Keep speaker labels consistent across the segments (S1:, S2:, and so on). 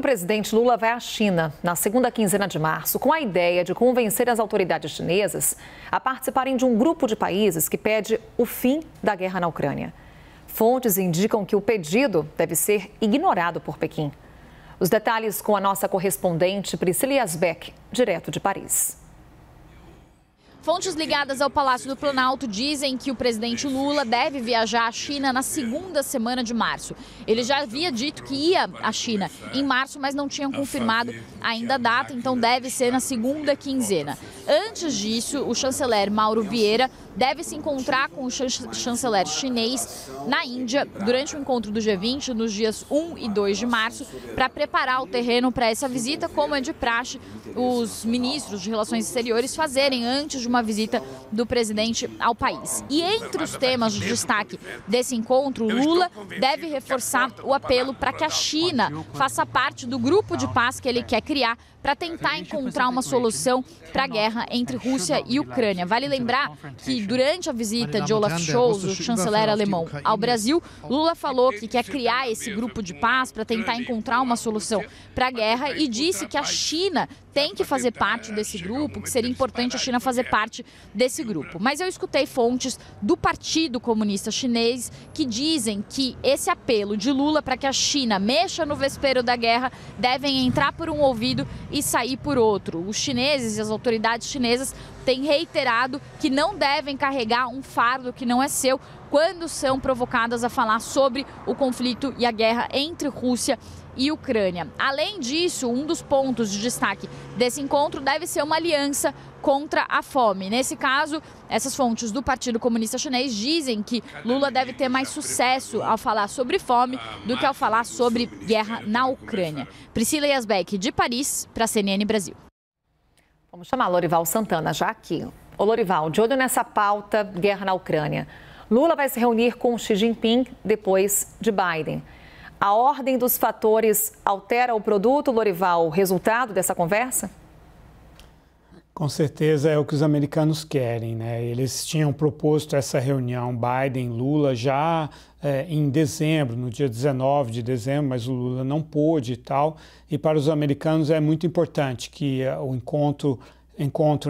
S1: o presidente Lula vai à China na segunda quinzena de março com a ideia de convencer as autoridades chinesas a participarem de um grupo de países que pede o fim da guerra na Ucrânia. Fontes indicam que o pedido deve ser ignorado por Pequim. Os detalhes com a nossa correspondente Priscila Yasbeck, direto de Paris.
S2: Fontes ligadas ao Palácio do Planalto dizem que o presidente Lula deve viajar à China na segunda semana de março. Ele já havia dito que ia à China em março, mas não tinham confirmado ainda a data, então deve ser na segunda quinzena. Antes disso, o chanceler Mauro Vieira deve se encontrar com o chanceler chinês na Índia durante o encontro do G20 nos dias 1 e 2 de março para preparar o terreno para essa visita, como é de praxe os ministros de Relações Exteriores fazerem antes de uma visita do presidente ao país. E entre os temas de destaque desse encontro, Lula deve reforçar o apelo para que a China faça parte do grupo de paz que ele quer criar para tentar encontrar uma solução para a guerra entre Rússia e Ucrânia. Vale lembrar que durante a visita de Olaf Scholz, o chanceler alemão, ao Brasil, Lula falou que quer criar esse grupo de paz para tentar encontrar uma solução para a guerra e disse que a China tem que fazer parte desse grupo, que seria importante a China fazer parte desse grupo. Mas eu escutei fontes do Partido Comunista Chinês que dizem que esse apelo de Lula para que a China mexa no vespeiro da guerra devem entrar por um ouvido e sair por outro. Os chineses e as autoridades chinesas têm reiterado que não devem carregar um fardo que não é seu quando são provocadas a falar sobre o conflito e a guerra entre Rússia e Ucrânia. Além disso, um dos pontos de destaque desse encontro deve ser uma aliança contra a fome. Nesse caso, essas fontes do Partido Comunista Chinês dizem que Lula deve ter mais sucesso ao falar sobre fome do que ao falar sobre guerra na Ucrânia. Priscila Yasbeck, de Paris, para a CNN Brasil.
S1: Vamos chamar Lorival Santana já aqui. Ô Lorival, de olho nessa pauta, guerra na Ucrânia. Lula vai se reunir com Xi Jinping depois de Biden. A ordem dos fatores altera o produto, Lorival, o resultado dessa conversa?
S3: Com certeza é o que os americanos querem, né? Eles tinham proposto essa reunião Biden-Lula já em dezembro, no dia 19 de dezembro, mas o Lula não pôde e tal. E para os americanos é muito importante que o encontro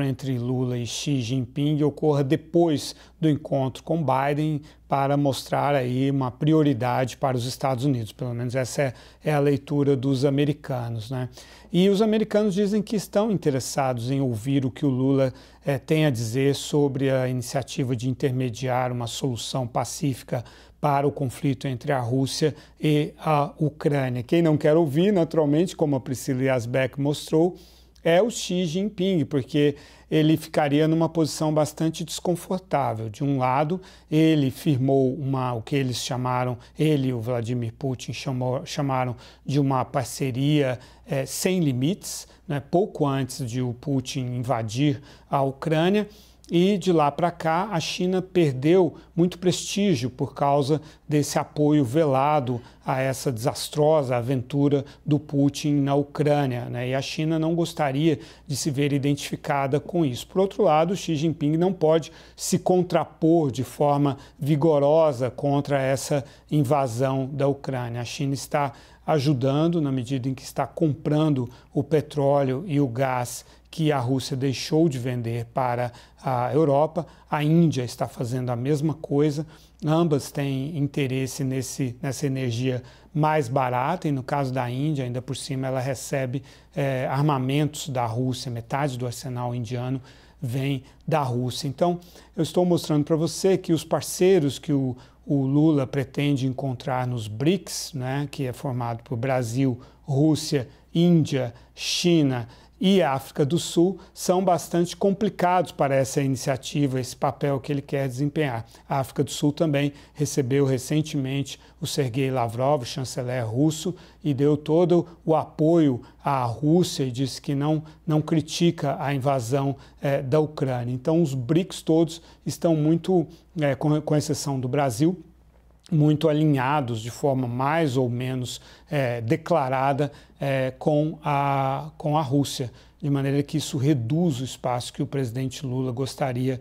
S3: entre Lula e Xi Jinping ocorra depois do encontro com Biden para mostrar aí uma prioridade para os Estados Unidos. Pelo menos essa é a leitura dos americanos, né? E os americanos dizem que estão interessados em ouvir o que o Lula tem a dizer sobre a iniciativa de intermediar uma solução pacífica para o conflito entre a Rússia e a Ucrânia. Quem não quer ouvir, naturalmente, como a Priscila Yasbeck mostrou, é o Xi Jinping, porque ele ficaria numa posição bastante desconfortável. De um lado, ele firmou o que eles chamaram, ele e o Vladimir Putin chamaram de uma parceria sem limites, né, pouco antes de o Putin invadir a Ucrânia. E de lá para cá, a China perdeu muito prestígio por causa desse apoio velado a essa desastrosa aventura do Putin na Ucrânia, né? E a China não gostaria de se ver identificada com isso. Por outro lado, Xi Jinping não pode se contrapor de forma vigorosa contra essa invasão da Ucrânia. A China está ajudando na medida em que está comprando o petróleo e o gás que a Rússia deixou de vender para a Europa. A Índia está fazendo a mesma coisa. Ambas têm interesse nessa energia mais barata e, no caso da Índia, ainda por cima, ela recebe armamentos da Rússia. Metade do arsenal indiano vem da Rússia. Então, eu estou mostrando para você que os parceiros que o Lula pretende encontrar nos BRICS, né, que é formado por Brasil, Rússia, Índia, China e África do Sul, são bastante complicados para essa iniciativa, esse papel que ele quer desempenhar. A África do Sul também recebeu recentemente o Sergei Lavrov, chanceler russo, e deu todo o apoio à Rússia e disse que não critica a invasão da Ucrânia. Então, os BRICS todos estão muito, com exceção do Brasil, muito alinhados de forma mais ou menos declarada com a Rússia. de maneira que isso reduz o espaço que o presidente Lula gostaria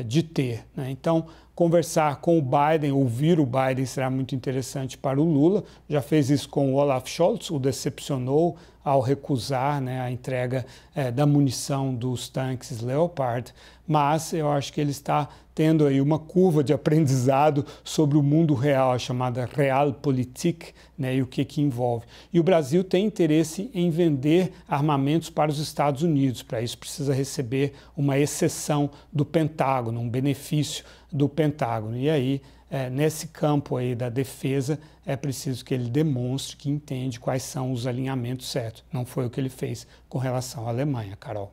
S3: de ter, né? Então, conversar com o Biden, ouvir o Biden será muito interessante para o Lula. Já fez isso com o Olaf Scholz, o decepcionou ao recusar, né, a entrega da munição dos tanques Leopard, mas eu acho que ele está tendo aí uma curva de aprendizado sobre o mundo real, a chamada Realpolitik, né, e o que envolve. E o Brasil tem interesse em vender armamentos para os Estados Unidos. Para isso precisa receber uma exceção do Pentágono, um benefício do Pentágono. E aí, nesse campo aí da defesa, é preciso que ele demonstre que entende quais são os alinhamentos certos. Não foi o que ele fez com relação à Alemanha, Carol.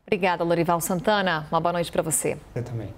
S1: Obrigada, Lorival Santana. Uma boa noite para você.
S3: Você também.